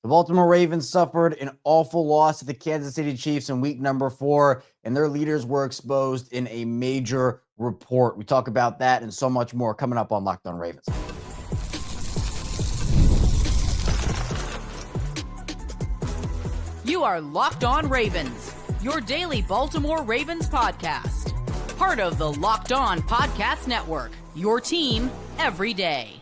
The Baltimore Ravens suffered an awful loss to the Kansas City Chiefs in week number 4, and their leaders were exposed in a major report. We talk about that and so much more coming up on Locked On Ravens. You are Locked On Ravens, your daily Baltimore Ravens podcast. Part of the Locked On Podcast Network, your team every day.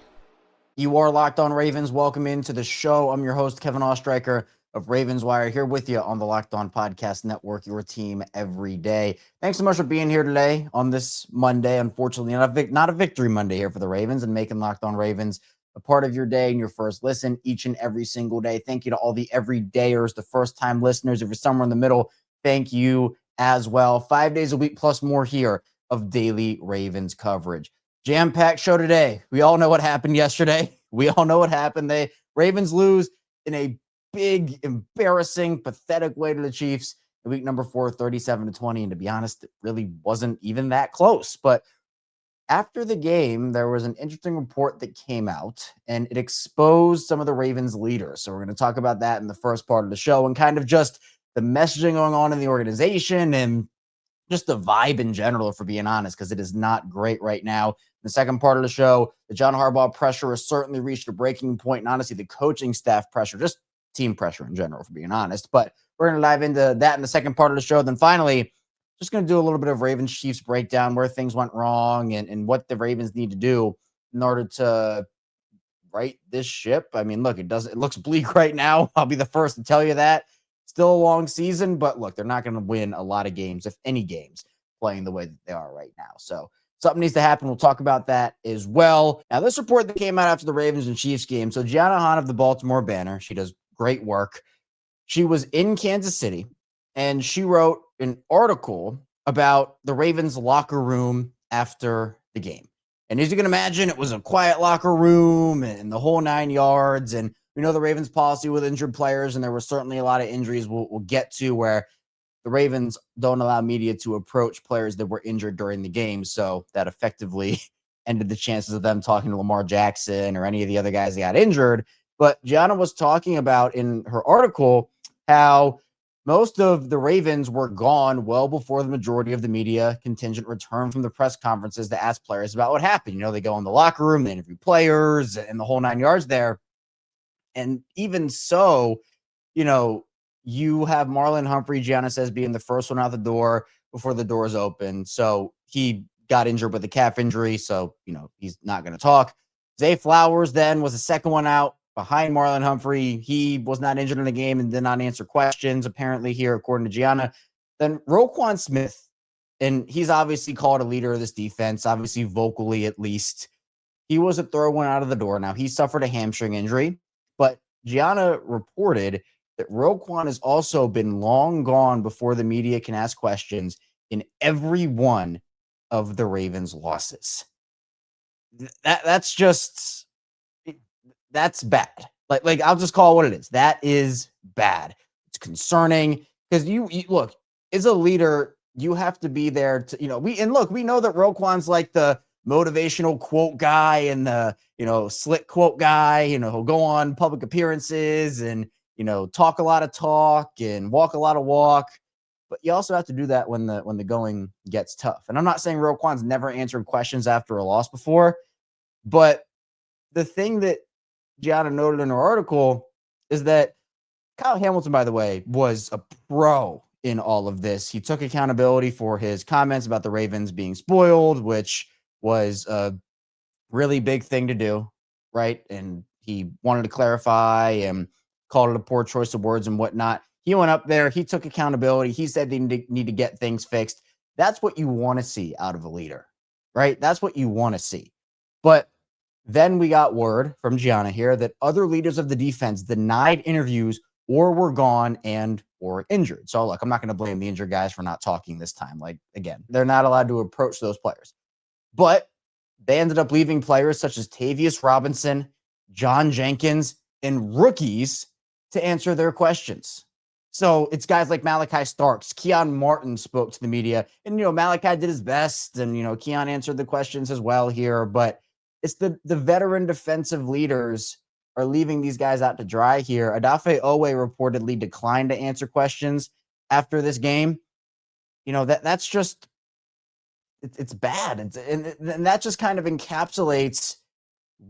You are Locked On Ravens. Welcome into the show. I'm your host, Kevin Oestreicher of Ravens Wire, here with you on the Locked On Podcast Network, your team every day. Thanks so much for being here today on this Monday. Unfortunately, not a victory Monday here for the Ravens, and making Locked On Ravens a part of your day and your first listen each and every single day. Thank you to all the everydayers, the first-time listeners. If you're somewhere in the middle, thank you as well. 5 days a week plus more here of daily Ravens coverage. Jam-packed show today. We all know what happened yesterday. We all know what happened. The Ravens lose in a big, embarrassing, pathetic way to the Chiefs in week number 4, 37-20. And to be honest, it really wasn't even that close. But after the game, there was an interesting report that came out, and it exposed some of the Ravens leaders. So we're going to talk about that in the first part of the show, and kind of just the messaging going on in the organization and just the vibe in general, if we're being honest, because it is not great right now. In the second part of the show, the John Harbaugh pressure has certainly reached a breaking point, and honestly, the coaching staff pressure, just team pressure in general, if we're being honest. But we're going to dive into that in the second part of the show. Then finally, just going to do a little bit of Ravens Chiefs breakdown, where things went wrong and what the Ravens need to do in order to right this ship. I mean, look, it looks bleak right now. I'll be the first to tell you that. Still a long season, but look, they're not going to win a lot of games, if any games, playing the way that they are right now. So something needs to happen. We'll talk about that as well. Now, this report that came out after the Ravens and Chiefs game. So Gianna Hahn of the Baltimore Banner, she does great work. She was in Kansas City, and she wrote an article about the Ravens locker room after the game. And as you can imagine, it was a quiet locker room and the whole 9 yards. And we know the Ravens policy with injured players, and there were certainly a lot of injuries we'll get to, where the Ravens don't allow media to approach players that were injured during the game. So that effectively ended the chances of them talking to Lamar Jackson or any of the other guys that got injured. But Gianna was talking about in her article how most of the Ravens were gone well before the majority of the media contingent returned from the press conferences to ask players about what happened. You know, they go in the locker room, they interview players and the whole 9 yards there. And even so, you know, you have Marlon Humphrey, Gianna says, being the first one out the door before the doors open. So he got injured with a calf injury. So, you know, he's not going to talk. Zay Flowers then was the second one out behind Marlon Humphrey. He was not injured in the game and did not answer questions, apparently, here, according to Gianna. Then Roquan Smith, and he's obviously called a leader of this defense, obviously vocally at least. He was a third one out of the door. Now, he suffered a hamstring injury, but Gianna reported that Roquan has also been long gone before the media can ask questions in every one of the Ravens' losses. That's bad. Like I'll just call it what it is. That is bad. It's concerning because you look, as a leader, you have to be there to, you know, we know that Roquan's like the motivational quote guy and the, you know, slick quote guy. You know, he'll go on public appearances and, you know, talk a lot of talk and walk a lot of walk. But you also have to do that when the going gets tough. And I'm not saying Roquan's never answered questions after a loss before, but the thing that Gianna noted in her article is that Kyle Hamilton, by the way, was a pro in all of this. He took accountability for his comments about the Ravens being spoiled, which was a really big thing to do, right? And he wanted to clarify and called it a poor choice of words and whatnot. He went up there. He took accountability. He said they need to get things fixed. That's what you want to see out of a leader, right? That's what you want to see. But then we got word from Gianna here that other leaders of the defense denied interviews or were gone and or injured. So look, I'm not going to blame the injured guys for not talking this time. Like, again, they're not allowed to approach those players. But they ended up leaving players such as Tavius Robinson, John Jenkins, and rookies to answer their questions. So it's guys like Malaki Starks. Keon Martin spoke to the media. And, you know, Malaki did his best. And, you know, Keon answered the questions as well here. But it's the veteran defensive leaders are leaving these guys out to dry here. Odafe Oweh reportedly declined to answer questions after this game. That's just it's bad. And that just kind of encapsulates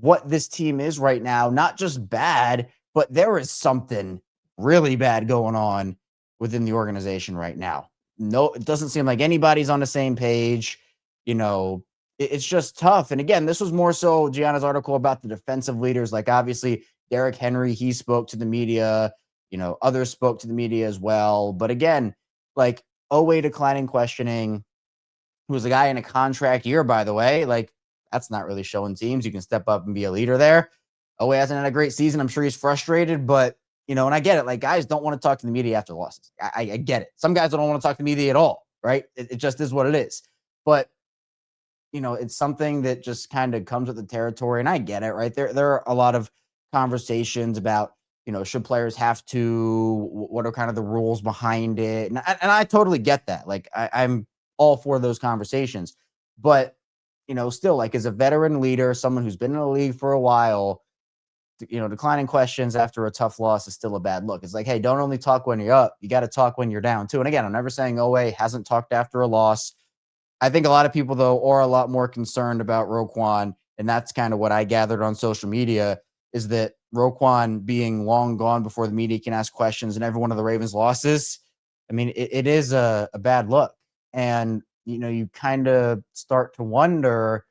what this team is right now. Not just bad, but there is something really bad going on within the organization right now. No, it doesn't seem like anybody's on the same page. It's just tough. And again, this was more so Gianna's article about the defensive leaders. Like obviously Derrick Henry, he spoke to the media, others spoke to the media as well. But again, like Oweh declining questioning, who was a guy in a contract year, by the way, like that's not really showing teams you can step up and be a leader there. Oweh hasn't had a great season. I'm sure he's frustrated, but and I get it. Like guys don't want to talk to the media after losses. I get it. Some guys don't want to talk to the media at all, right? It just is what it is. But it's something that just kind of comes with the territory, and I get it, right? There are a lot of conversations about, should players have to, what are kind of the rules behind it? And I totally get that. Like I'm all for those conversations, but still, like as a veteran leader, someone who's been in the league for a while, declining questions after a tough loss is still a bad look. It's like, hey, don't only talk when you're up, you got to talk when you're down too. And again, I'm never saying Oweh hasn't talked after a loss. I think a lot of people, though, are a lot more concerned about Roquan, and that's kind of what I gathered on social media, is that Roquan being long gone before the media can ask questions and every one of the Ravens' losses, I mean, it is a bad look. And, you kind of start to wonder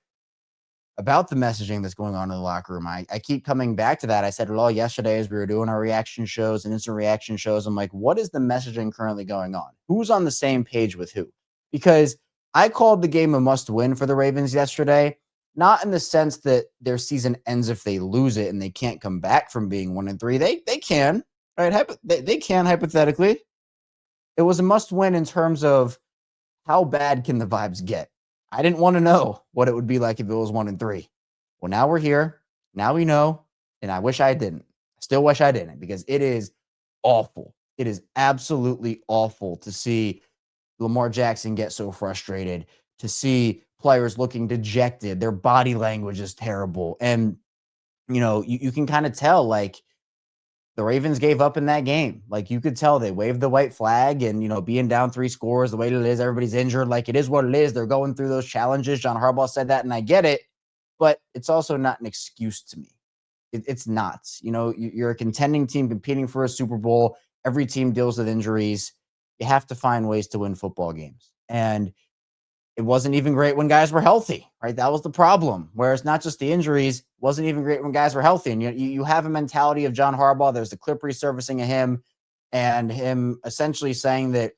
about the messaging that's going on in the locker room. I keep coming back to that. I said it all yesterday as we were doing our reaction shows and instant reaction shows. I'm like, what is the messaging currently going on? Who's on the same page with who? Because I called the game a must-win for the Ravens yesterday, not in the sense that their season ends if they lose it and they can't come back from being 1-3. They can, right? They can hypothetically. It was a must-win in terms of how bad can the vibes get. I didn't want to know what it would be like if it was 1-3. Well, now we're here. Now we know, and I wish I didn't. I still wish I didn't, because it is awful. It is absolutely awful to see Lamar Jackson get so frustrated, to see players looking dejected. Their body language is terrible. And, you can kind of tell, like, the Ravens gave up in that game. Like, you could tell they waved the white flag and, being down 3 scores, the way it is, everybody's injured. Like, it is what it is. They're going through those challenges. John Harbaugh said that, and I get it. But it's also not an excuse to me. It's not. You're a contending team competing for a Super Bowl. Every team deals with injuries. You have to find ways to win football games. And it wasn't even great when guys were healthy, right? That was the problem. Where it's not just the injuries, wasn't even great when guys were healthy. And you have a mentality of John Harbaugh. There's the clip resurfacing of him and him essentially saying that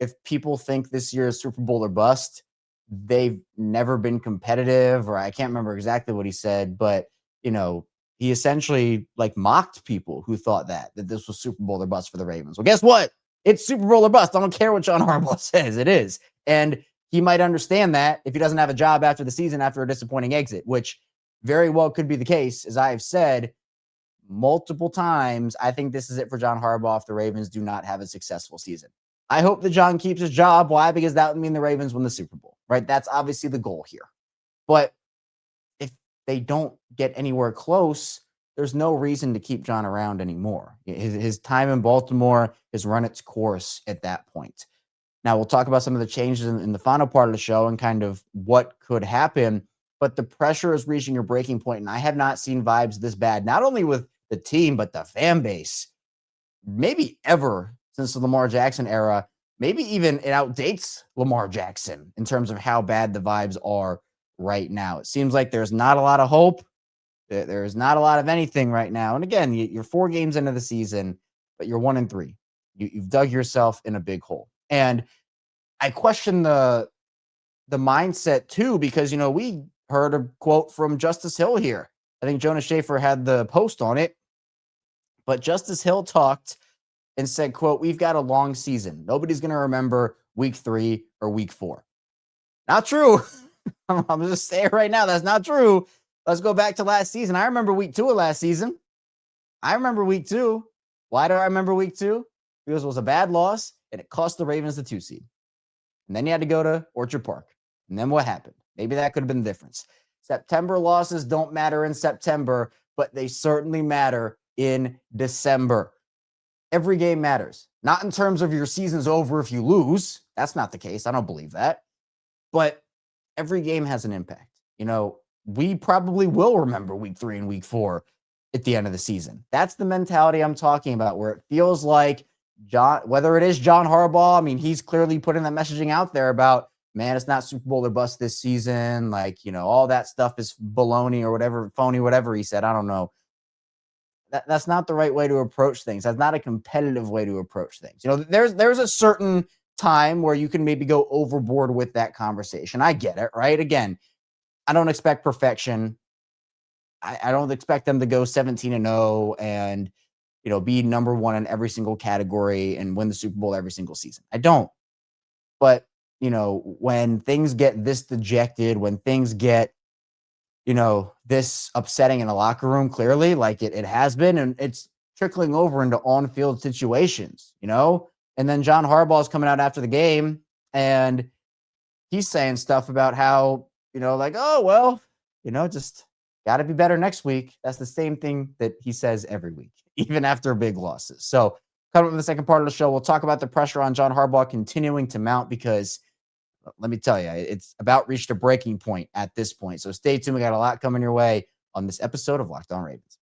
if people think this year is Super Bowl or bust, they've never been competitive, or I can't remember exactly what he said, but he essentially like mocked people who thought that this was Super Bowl or bust for the Ravens. Well, guess what? It's Super Bowl or bust. I don't care what John Harbaugh says. It is. And he might understand that if he doesn't have a job after the season after a disappointing exit, which very well could be the case. As I have said multiple times, I think this is it for John Harbaugh if the Ravens do not have a successful season. I hope that John keeps his job. Why? Because that would mean the Ravens win the Super Bowl, right? That's obviously the goal here. But if they don't get anywhere close, there's no reason to keep John around anymore. His time in Baltimore has run its course at that point. Now, we'll talk about some of the changes in the final part of the show and kind of what could happen, but the pressure is reaching a breaking point, and I have not seen vibes this bad, not only with the team, but the fan base, maybe ever since the Lamar Jackson era. Maybe even it outdates Lamar Jackson in terms of how bad the vibes are right now. It seems like there's not a lot of hope. There's not a lot of anything right now. And again, you're 4 games into the season, but you're 1-3. You've dug yourself in a big hole. And I question the mindset too, because, we heard a quote from Justice Hill here. I think Jonas Schaefer had the post on it, but Justice Hill talked and said, quote, "We've got a long season. Nobody's going to remember week 3 or week 4. Not true. I'm just saying right now, that's not true. Let's go back to last season. I remember week 2 of last season. I remember week 2. Why do I remember week 2? Because it was a bad loss and it cost the Ravens the 2 seed. And then you had to go to Orchard Park. And then what happened? Maybe that could have been the difference. September losses don't matter in September, but they certainly matter in December. Every game matters. Not in terms of your season's over if you lose. That's not the case. I don't believe that. But every game has an impact. We probably will remember week 3 and week 4 at the end of the season. That's the mentality I'm talking about, where it feels like whether it is John Harbaugh, I mean, he's clearly putting that messaging out there about, man, it's not Super Bowl or bust this season. Like, all that stuff is baloney or whatever, phony, whatever he said. I don't know. That's not the right way to approach things. That's not a competitive way to approach things. There's a certain time where you can maybe go overboard with that conversation. I get it, right? Again, I don't expect perfection. I don't expect them to go 17-0 and, be number one in every single category and win the Super Bowl every single season. I don't. But, when things get this dejected, when things get, this upsetting in a locker room, clearly, like it has been, and it's trickling over into on-field situations, and then John Harbaugh is coming out after the game and he's saying stuff about how, like, oh, well, just got to be better next week. That's the same thing that he says every week, even after big losses. So coming up in the second part of the show, we'll talk about the pressure on John Harbaugh continuing to mount, because let me tell you, it's about reached a breaking point at this point. So stay tuned. We got a lot coming your way on this episode of Locked On Ravens.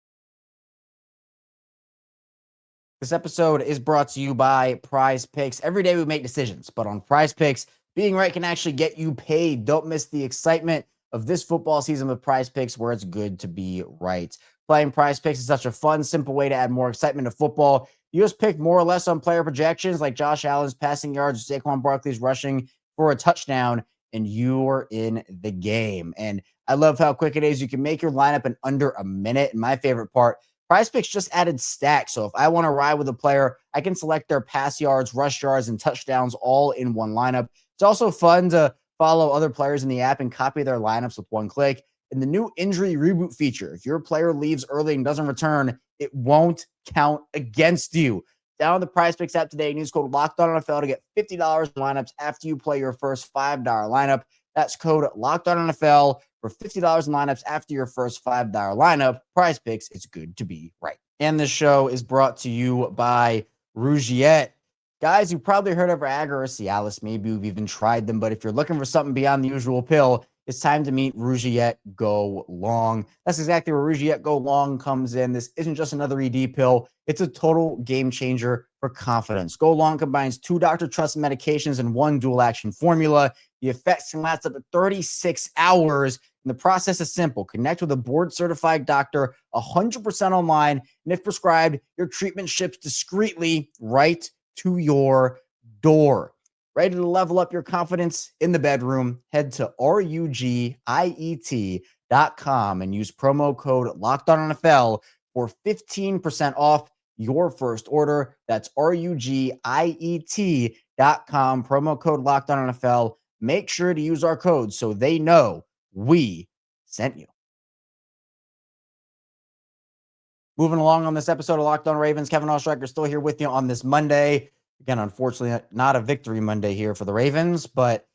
This episode is brought to you by PrizePicks. Every day we make decisions, but on PrizePicks, being right can actually get you paid. Don't miss the excitement of this football season with PrizePicks, where it's good to be right. Playing PrizePicks is such a fun, simple way to add more excitement to football. You just pick more or less on player projections like Josh Allen's passing yards, Saquon Barkley's rushing for a touchdown, and you're in the game. And I love how quick it is. You can make your lineup in under a minute. And my favorite part, PrizePicks just added stacks. So if I want to ride with a player, I can select their pass yards, rush yards, and touchdowns all in one lineup. It's also fun to follow other players in the app and copy their lineups with one click. And the new injury reboot feature, if your player leaves early and doesn't return, it won't count against you. Download the PrizePicks app today and use code LOCKEDONNFL to get $50 in lineups after you play your first $5 lineup. That's code LOCKEDONNFL for $50 in lineups after your first $5 lineup. PrizePicks, it's good to be right. And this show is brought to you by Rugiet. Guys, you've probably heard of Viagra or Cialis. Maybe you've even tried them, but if you're looking for something beyond the usual pill, it's time to meet Rugiet Go Long. That's exactly where Rugiet Go Long comes in. This isn't just another ED pill. It's a total game changer for confidence. Go Long combines 2 doctor-trusted medications in one dual-action formula. The effects can last up to 36 hours, and the process is simple. Connect with a board-certified doctor 100% online, and if prescribed, your treatment ships discreetly right to your door. Ready to level up your confidence in the bedroom? Head to RUGIET.com and use promo code LOCKEDONNFL for 15% off your first order. That's RUGIET.com, promo code LOCKEDONNFL. Make sure to use our code so they know we sent you. Moving along on this episode of Locked On Ravens, Kevin Oestreicher still here with you on this Monday. Again, unfortunately, not a victory Monday here for the Ravens, but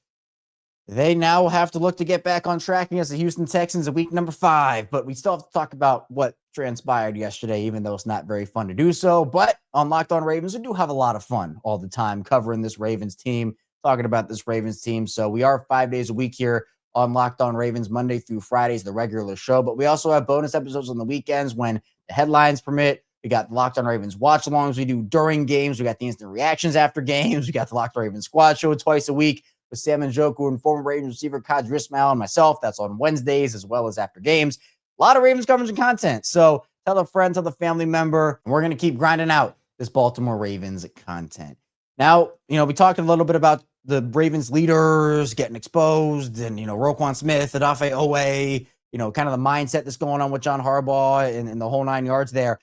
they now have to look to get back on track against the Houston Texans in week number 5. But we still have to talk about what transpired yesterday, even though it's not very fun to do so. But on Locked On Ravens, we do have a lot of fun all the time covering this Ravens team, talking about this Ravens team. So we are 5 days a week here on Locked On Ravens, Monday through Fridays, the regular show. But we also have bonus episodes on the weekends when the headlines permit. We got the Locked On Ravens watch-alongs we do during games. We got the instant reactions after games. We got the Locked On Ravens squad show twice a week with Sam Njoku and former Ravens receiver Kadri Ismail and myself. That's on Wednesdays as well as after games. A lot of Ravens coverage and content. So tell a friend, tell a family member, and we're going to keep grinding out this Baltimore Ravens content. Now, we talked a little bit about the Ravens leaders getting exposed and, Roquan Smith, Odafe, Oweh, kind of the mindset that's going on with John Harbaugh and the whole 9 yards there.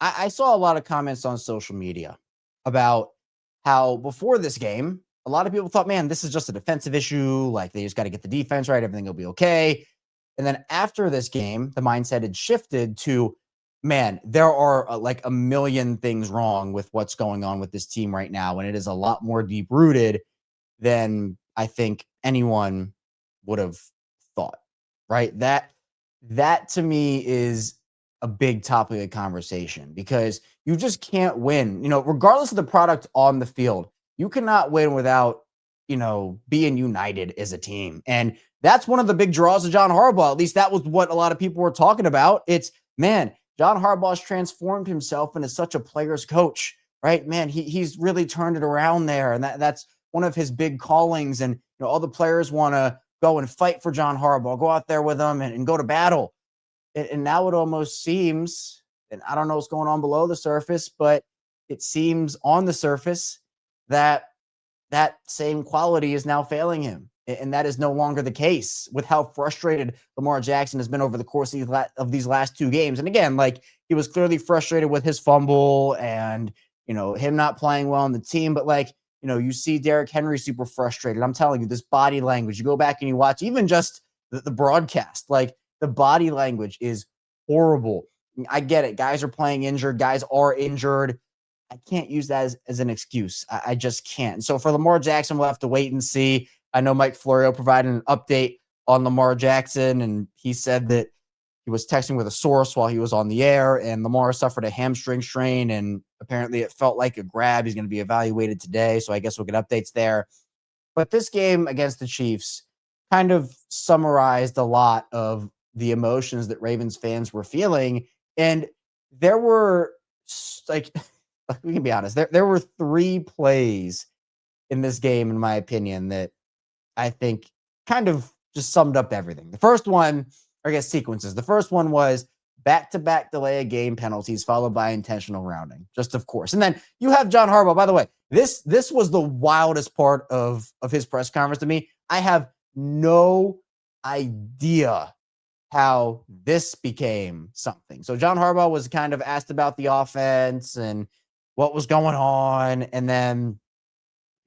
I saw a lot of comments on social media about how before this game, a lot of people thought, man, this is just a defensive issue. Like, they just got to get the defense right. Everything will be okay. And then after this game, the mindset had shifted to, man, there are like a million things wrong with what's going on with this team right now. And it is a lot more deep rooted than I think anyone would have thought, right? That to me is a big topic of conversation because you just can't win, regardless of the product on the field. You cannot win without, being united as a team. And that's one of the big draws of John Harbaugh. At least that was what a lot of people were talking about. It's, man, John Harbaugh's transformed himself into such a player's coach, right? Man, he's really turned it around there. And that's one of his big callings. And all the players want to go and fight for John Harbaugh, go out there with him and go to battle. And now it almost seems, and I don't know what's going on below the surface, but it seems on the surface that that same quality is now failing him. And that is no longer the case with how frustrated Lamar Jackson has been over the course of these last two games. And again, he was clearly frustrated with his fumble and, him not playing well on the team. But you see Derrick Henry super frustrated. I'm telling you, this body language, you go back and you watch even just the broadcast, the body language is horrible. I get it. Guys are playing injured. Guys are injured. I can't use that as an excuse. I just can't. And so for Lamar Jackson, we'll have to wait and see. I know Mike Florio provided an update on Lamar Jackson, and he said that he was texting with a source while he was on the air, and Lamar suffered a hamstring strain, and apparently it felt like a grab. He's going to be evaluated today, so I guess we'll get updates there. But this game against the Chiefs kind of summarized a lot of the emotions that Ravens fans were feeling, and there were, we can be honest, there were 3 plays in this game, in my opinion, that I think kind of just summed up everything. The first one, or I guess sequences. The first one was back-to-back delay of game penalties followed by intentional grounding, just of course. And then you have John Harbaugh. By the way, this was the wildest part of his press conference to me. I have no idea how this became something. So John Harbaugh was kind of asked about the offense and what was going on, and then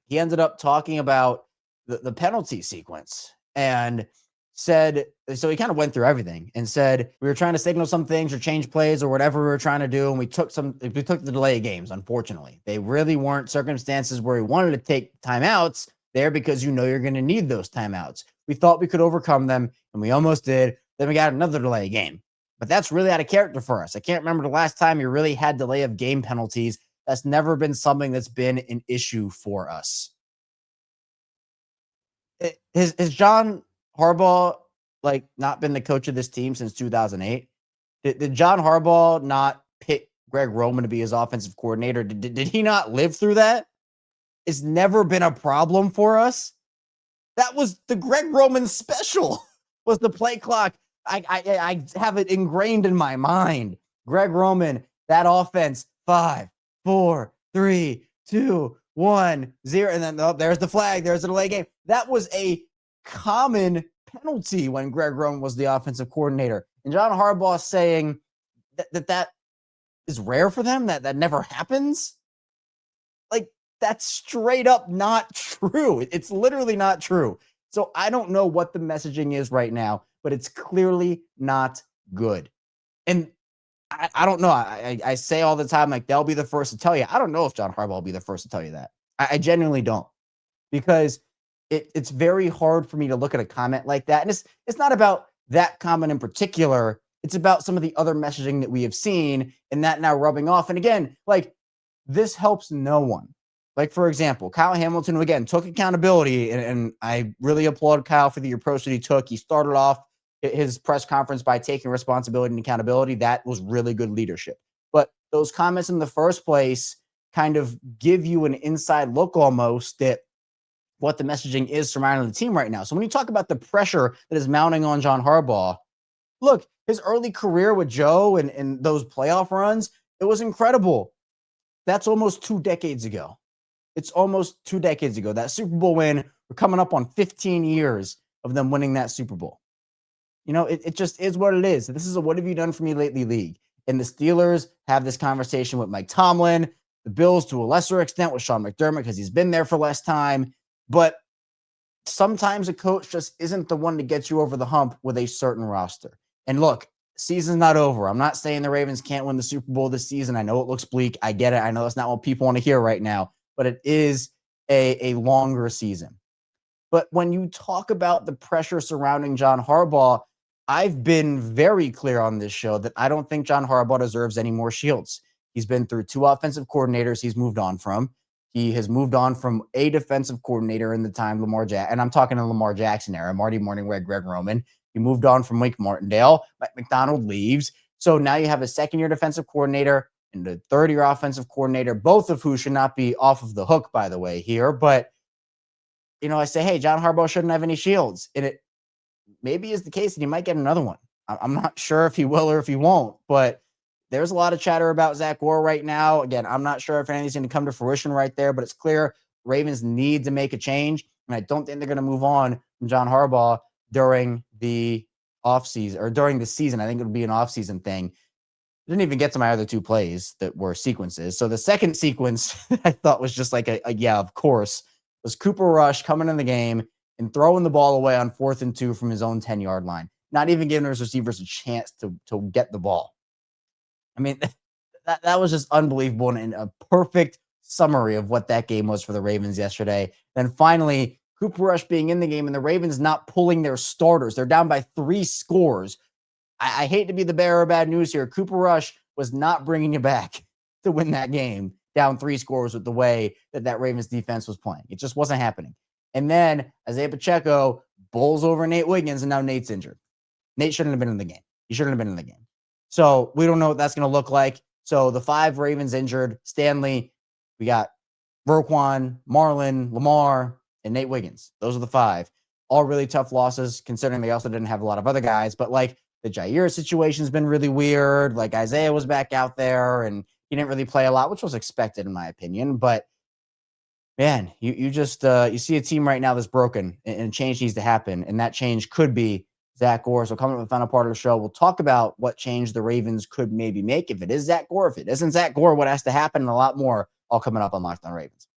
he ended up talking about the penalty sequence and said, so he kind of went through everything and said, we were trying to signal some things or change plays or whatever we were trying to do. And we took the delay of games. Unfortunately, they really weren't circumstances where we wanted to take timeouts there because you're going to need those timeouts. We thought we could overcome them and we almost did. Then we got another delay of game, but that's really out of character for us. I can't remember the last time you really had delay of game penalties. That's never been something that's been an issue for us. Has John Harbaugh not been the coach of this team since 2008? Did John Harbaugh not pick Greg Roman to be his offensive coordinator? Did he not live through that? It's never been a problem for us. That was the Greg Roman special, was the play clock. I have it ingrained in my mind. Greg Roman, that offense, 5, 4, 3, 2, 1, 0. And then there's the flag. There's the delay game. That was a common penalty when Greg Roman was the offensive coordinator. And John Harbaugh saying that is rare for them, that never happens. That's straight up not true. It's literally not true. So I don't know what the messaging is right now, but it's clearly not good. And I don't know. I say all the time, they'll be the first to tell you. I don't know if John Harbaugh will be the first to tell you that. I genuinely don't, because it's very hard for me to look at a comment like that. And it's not about that comment in particular. It's about some of the other messaging that we have seen and that now rubbing off. And again, this helps no one. For example, Kyle Hamilton, again, took accountability, and I really applaud Kyle for the approach that he took. He started off his press conference by taking responsibility and accountability. That was really good leadership. But those comments in the first place kind of give you an inside look almost at what the messaging is surrounding the team right now. So when you talk about the pressure that is mounting on John Harbaugh, look, his early career with Joe and those playoff runs, it was incredible. That's almost 2 decades ago. It's almost 2 decades ago. That Super Bowl win, we're coming up on 15 years of them winning that Super Bowl. It just is what it is. This is a what have you done for me lately league. And the Steelers have this conversation with Mike Tomlin. The Bills, to a lesser extent, with Sean McDermott, because he's been there for less time. But sometimes a coach just isn't the one to get you over the hump with a certain roster. And look, season's not over. I'm not saying the Ravens can't win the Super Bowl this season. I know it looks bleak. I get it. I know that's not what people want to hear right now. But it is a longer season. But when you talk about the pressure surrounding John Harbaugh, I've been very clear on this show that I don't think John Harbaugh deserves any more shields. He's been through 2 offensive coordinators he's moved on from. He has moved on from a defensive coordinator in the time and I'm talking to Lamar Jackson era, Marty Morningweg, Greg Roman. He moved on from Wink Martindale. Mike McDonald leaves. So now you have a second-year defensive coordinator and a third-year offensive coordinator, both of who should not be off of the hook, by the way, here. But, I say, hey, John Harbaugh shouldn't have any shields. And it maybe is the case, and he might get another one. I'm not sure if he will or if he won't, but there's a lot of chatter about Zach Gore right now. Again, I'm not sure if anything's going to come to fruition right there, but it's clear Ravens need to make a change, and I don't think they're going to move on from John Harbaugh during the offseason or during the season. I think it'll be an offseason thing. I didn't even get to my other 2 plays that were sequences. So the second sequence I thought was just like a yeah, of course, was Cooper Rush coming in the game and throwing the ball away on 4th and 2 from his own 10-yard line, not even giving his receivers a chance to get the ball. I mean, that was just unbelievable and a perfect summary of what that game was for the Ravens yesterday. Then finally, Cooper Rush being in the game and the Ravens not pulling their starters. They're down by 3 scores. I hate to be the bearer of bad news here. Cooper Rush was not bringing you back to win that game, down 3 scores with the way that Ravens defense was playing. It just wasn't happening. And then Isaiah Pacheco bowls over Nate Wiggins, and now Nate's injured. Nate shouldn't have been in the game. He shouldn't have been in the game. So we don't know what that's going to look like. So the 5 Ravens injured, Stanley, we got Roquan, Marlon, Lamar, and Nate Wiggins. Those are the 5. All really tough losses, considering they also didn't have a lot of other guys. But the Jaire situation's been really weird. Isaiah was back out there, and he didn't really play a lot, which was expected in my opinion. But man, you just you see a team right now that's broken, and change needs to happen, and that change could be Zach Gore. So coming up with the final part of the show, we'll talk about what change the Ravens could maybe make if it is Zach Gore. If it isn't Zach Gore, what has to happen, and a lot more, all coming up on Locked On Ravens.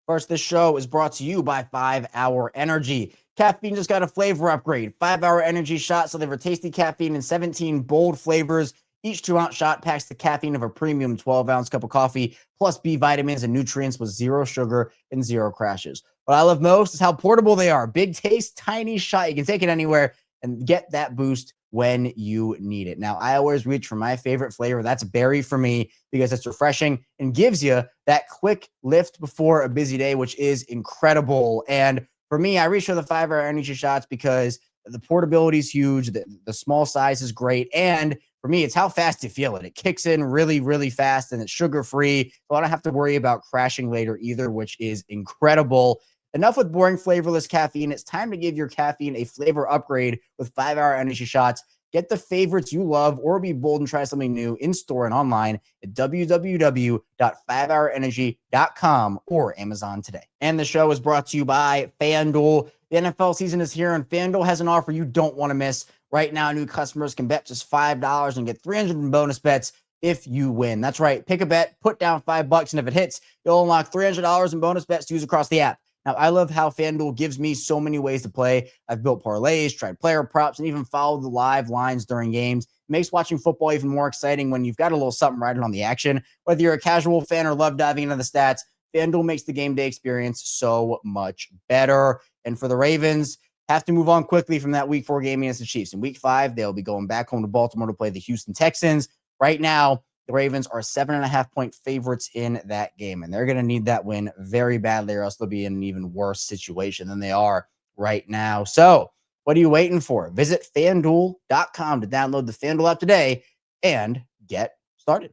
First, this show is brought to you by 5-Hour Energy. Caffeine just got a flavor upgrade. 5-Hour Energy shots deliver tasty caffeine in 17 bold flavors. Each 2-ounce shot packs the caffeine of a premium 12-ounce cup of coffee, plus B vitamins and nutrients with 0 sugar and 0 crashes. What I love most is how portable they are. Big taste, tiny shot. You can take it anywhere and get that boost when you need it. Now, I always reach for my favorite flavor. That's berry for me because it's refreshing and gives you that quick lift before a busy day, which is incredible. And for me, I reach for the 5-Hour Energy shots because the portability is huge. The small size is great. And for me, it's how fast you feel it. It kicks in really, really fast, and it's sugar-free. So I don't have to worry about crashing later either, which is incredible. Enough with boring, flavorless caffeine. It's time to give your caffeine a flavor upgrade with 5-Hour Energy shots. Get the favorites you love or be bold and try something new in-store and online at www.5hourenergy.com or Amazon today. And the show is brought to you by FanDuel. The NFL season is here, and FanDuel has an offer you don't want to miss. Right now, new customers can bet just $5 and get $300 in bonus bets if you win. That's right. Pick a bet, put down $5, and if it hits, you'll unlock $300 in bonus bets to use across the app. Now, I love how FanDuel gives me so many ways to play. I've built parlays, tried player props, and even followed the live lines during games. It makes watching football even more exciting when you've got a little something riding on the action. Whether you're a casual fan or love diving into the stats, FanDuel makes the game day experience so much better. And for the Ravens, have to move on quickly from that Week 4 game against the Chiefs. In Week 5, they'll be going back home to Baltimore to play the Houston Texans. Right now, the Ravens are 7.5-point favorites in that game, and they're going to need that win very badly, or else they'll be in an even worse situation than they are right now. So what are you waiting for? Visit FanDuel.com to download the FanDuel app today and get started.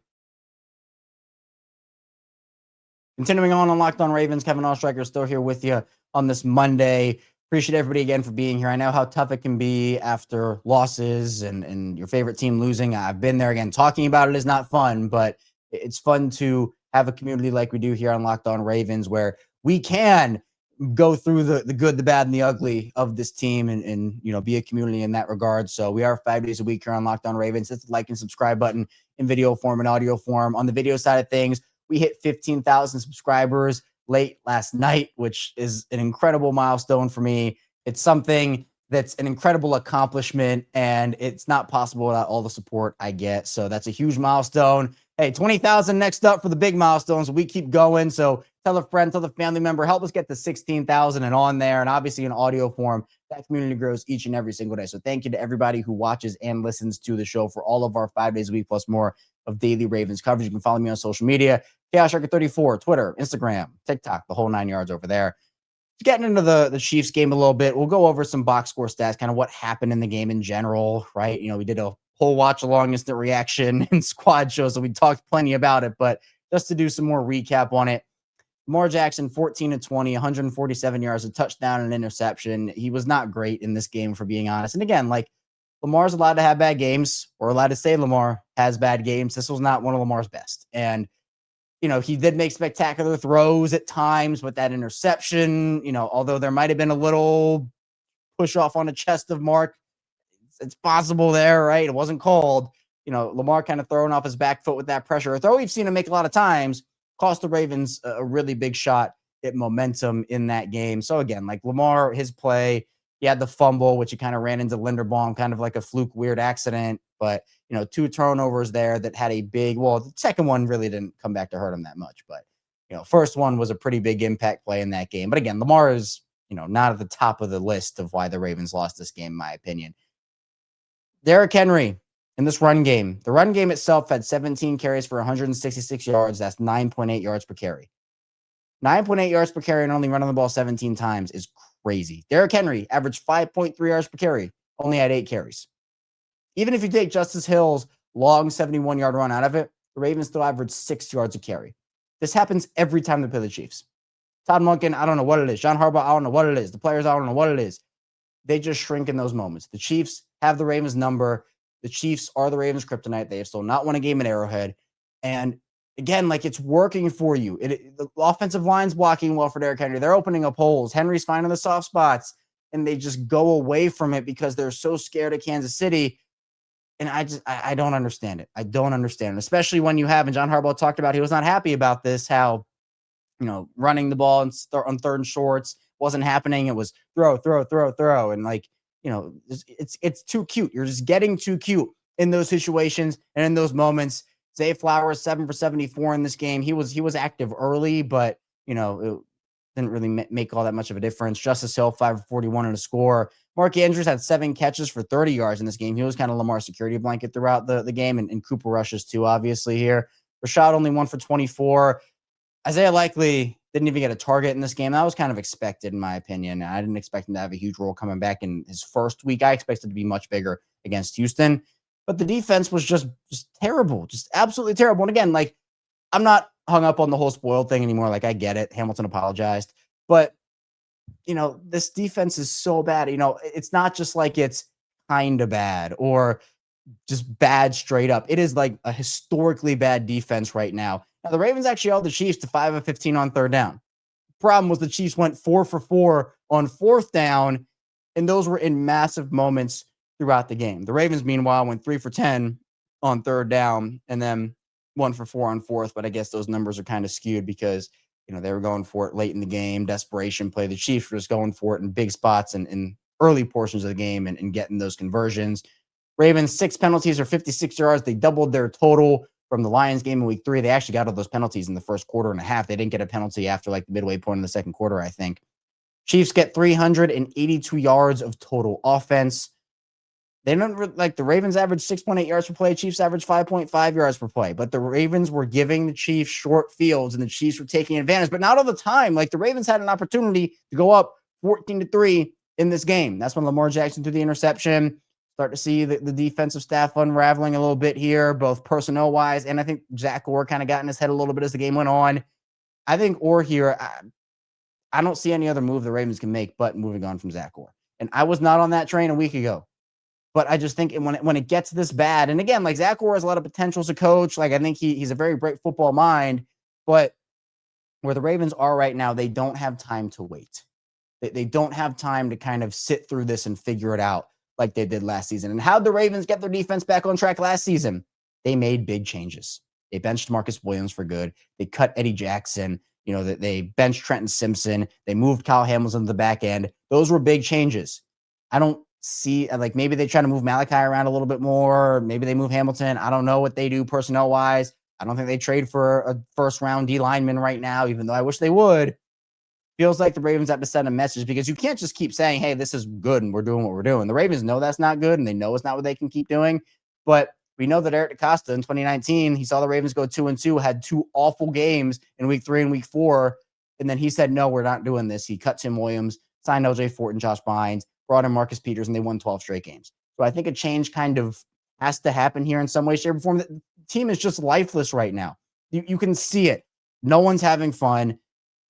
Continuing on Locked On Ravens, Kevin Oestreicher is still here with you on this Monday. Appreciate everybody again for being here. I know how tough it can be after losses and your favorite team losing. I've been there again. Talking about it is not fun, but it's fun to have a community like we do here on Locked On Ravens where we can go through the good, the bad, and the ugly of this team and be a community in that regard. So we are 5 days a week here on Locked On Ravens. Hit the like and subscribe button in video form and audio form. On the video side of things, we hit 15,000 subscribers late last night, which is an incredible milestone for me. It's something that's an incredible accomplishment, and it's not possible without all the support I get. So that's a huge milestone. Hey, 20,000 next up for the big milestones. We keep going. So tell a friend, tell a family member, help us get to 16,000 and on there. And obviously in audio form, that community grows each and every single day. So thank you to everybody who watches and listens to the show for all of our 5 days a week plus more of daily Ravens coverage. You can follow me on social media, ChaosSharker34, Twitter, Instagram, TikTok, the whole 9 yards over there. Getting into the Chiefs game a little bit, we'll go over some box score stats, kind of what happened in the game in general, right? We did a whole watch along instant reaction and squad show, so we talked plenty about it, but just to do some more recap on it. Lamar Jackson, 14-20, 147 yards, a touchdown and an interception. He was not great in this game, for being honest. And again, Lamar's allowed to have bad games, or allowed to say Lamar has bad games. This was not one of Lamar's best. And he did make spectacular throws at times, but that interception, although there might have been a little push off on the chest of Mark, it's possible there, right? It wasn't called. Lamar kind of throwing off his back foot with that pressure. A throw we've seen him make a lot of times cost the Ravens a really big shot at momentum in that game. So again, Lamar, his play, he had the fumble, which he kind of ran into Linderbaum, kind of like a fluke, weird accident. But, 2 turnovers there that had a big, the second one really didn't come back to hurt him that much. But, first one was a pretty big impact play in that game. But again, Lamar is, not at the top of the list of why the Ravens lost this game, in my opinion. Derrick Henry in this run game. The run game itself had 17 carries for 166 yards. That's 9.8 yards per carry. 9.8 yards per carry and only running the ball 17 times is crazy. Derrick Henry averaged 5.3 yards per carry, only had 8 carries. Even if you take Justice Hill's long 71-yard run out of it, the Ravens still average 6 yards a carry. This happens every time they play the Chiefs. Todd Monken, I don't know what it is. John Harbaugh, I don't know what it is. The players, I don't know what it is. They just shrink in those moments. The Chiefs have the Ravens number. The Chiefs are the Ravens' kryptonite. They have still not won a game at Arrowhead. And again, it's working for you. The offensive line's blocking well for Derrick Henry. They're opening up holes. Henry's finding the soft spots, and they just go away from it because they're so scared of Kansas City. And I don't understand it. I don't understand it, especially when you have, and John Harbaugh talked about, he was not happy about this, how, running the ball on 3rd and shorts wasn't happening. It was throw. And it's too cute. You're just getting too cute in those situations and in those moments. Zay Flowers, 7 for 74 in this game. He was active early, but, it didn't really make all that much of a difference. Justice Hill, 5 for 41 and a score. Mark Andrews had 7 catches for 30 yards in this game. He was kind of Lamar's security blanket throughout the game, and Cooper rushes too, obviously, here. Rashod only 1 for 24. Isaiah Likely didn't even get a target in this game. That was kind of expected, in my opinion. I didn't expect him to have a huge role coming back in his first week. I expected to be much bigger against Houston. But the defense was just terrible, just absolutely terrible. And again, I'm not hung up on the whole spoiled thing anymore. I get it. Hamilton apologized. But, this defense is so bad. It's not just it's kind of bad or just bad straight up. It is a historically bad defense right now. Now, the Ravens actually held the Chiefs to 5 of 15 on 3rd down. Problem was the Chiefs went 4 for 4 on 4th down, and those were in massive moments throughout the game. The Ravens, meanwhile, went 3 for 10 on 3rd down and then 1 for 4 on 4th, but I guess those numbers are kind of skewed because, they were going for it late in the game, desperation play. The Chiefs were just going for it in big spots and in early portions of the game and getting those conversions. Ravens, 6 penalties or 56 yards. They doubled their total from the Lions game in week 3. They actually got all those penalties in the first quarter and a half. They didn't get a penalty after the midway point in the second quarter, I think. Chiefs get 382 yards of total offense. They don't the Ravens average 6.8 yards per play. Chiefs average 5.5 yards per play. But the Ravens were giving the Chiefs short fields, and the Chiefs were taking advantage. But not all the time. The Ravens had an opportunity to go up 14-3 in this game. That's when Lamar Jackson threw the interception. Start to see the defensive staff unraveling a little bit here, both personnel-wise, and I think Zach Orr kind of got in his head a little bit as the game went on. I think Orr here, I don't see any other move the Ravens can make but moving on from Zach Orr. And I was not on that train a week ago. But I just think when it gets this bad, and again, Zach Orr has a lot of potential as a coach. I think he's a very bright football mind. But where the Ravens are right now, they don't have time to wait. They don't have time to kind of sit through this and figure it out like they did last season. And how'd the Ravens get their defense back on track last season? They made big changes. They benched Marcus Williams for good. They cut Eddie Jackson. They benched Trenton Simpson. They moved Kyle Hamilton to the back end. Those were big changes. I don't see, maybe they try to move Malaki around a little bit more. Maybe they move Hamilton. I don't know what they do personnel-wise. I don't think they trade for a first-round D lineman right now, even though I wish they would. Feels like the Ravens have to send a message because you can't just keep saying, hey, this is good and we're doing what we're doing. The Ravens know that's not good and they know it's not what they can keep doing. But we know that Eric DeCosta in 2019, he saw the Ravens go 2-2, had 2 awful games in week 3 and week 4. And then he said, no, we're not doing this. He cut Tim Williams, signed LJ Fort and Josh Bynes, brought in Marcus Peters, and they won 12 straight games. So I think a change kind of has to happen here in some way, shape, or form. The team is just lifeless right now. You can see it. No one's having fun.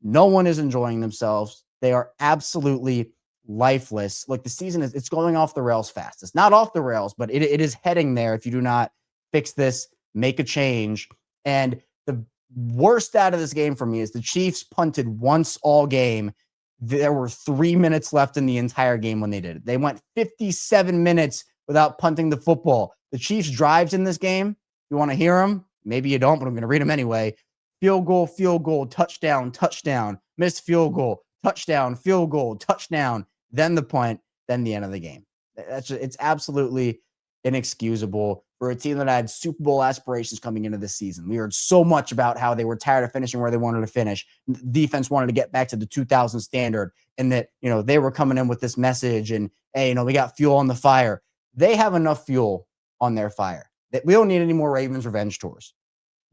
No one is enjoying themselves. They are absolutely lifeless. Like the season it's going off the rails fast. It's not off the rails, but it is heading there if you do not fix this, make a change. And the worst out of this game for me is the Chiefs punted once all game. There were 3 minutes left in the entire game when they did it. They went 57 minutes without punting the football. The Chiefs' drives in this game, you want to hear them? Maybe you don't, but I'm going to read them anyway. Field goal, touchdown, touchdown, missed field goal, touchdown, field goal, touchdown, then the punt, then the end of the game. It's absolutely inexcusable for a team that had Super Bowl aspirations coming into this season. We heard so much about how they were tired of finishing where they wanted to finish. The defense wanted to get back to the 2000 standard and that, they were coming in with this message and, hey, we got fuel on the fire. They have enough fuel on their fire that we don't need any more Ravens revenge tours.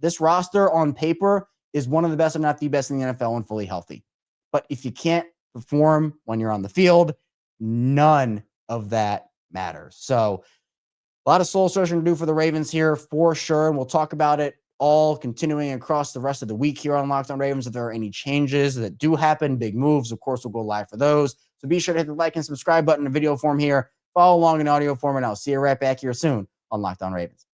This roster on paper is one of the best, if not the best in the NFL and fully healthy. But if you can't perform when you're on the field, none of that matters. So a lot of soul searching to do for the Ravens here for sure. And we'll talk about it all continuing across the rest of the week here on Locked On Ravens. If there are any changes that do happen, big moves, of course, we'll go live for those. So be sure to hit the like and subscribe button in video form here. Follow along in audio form, and I'll see you right back here soon on Locked On Ravens.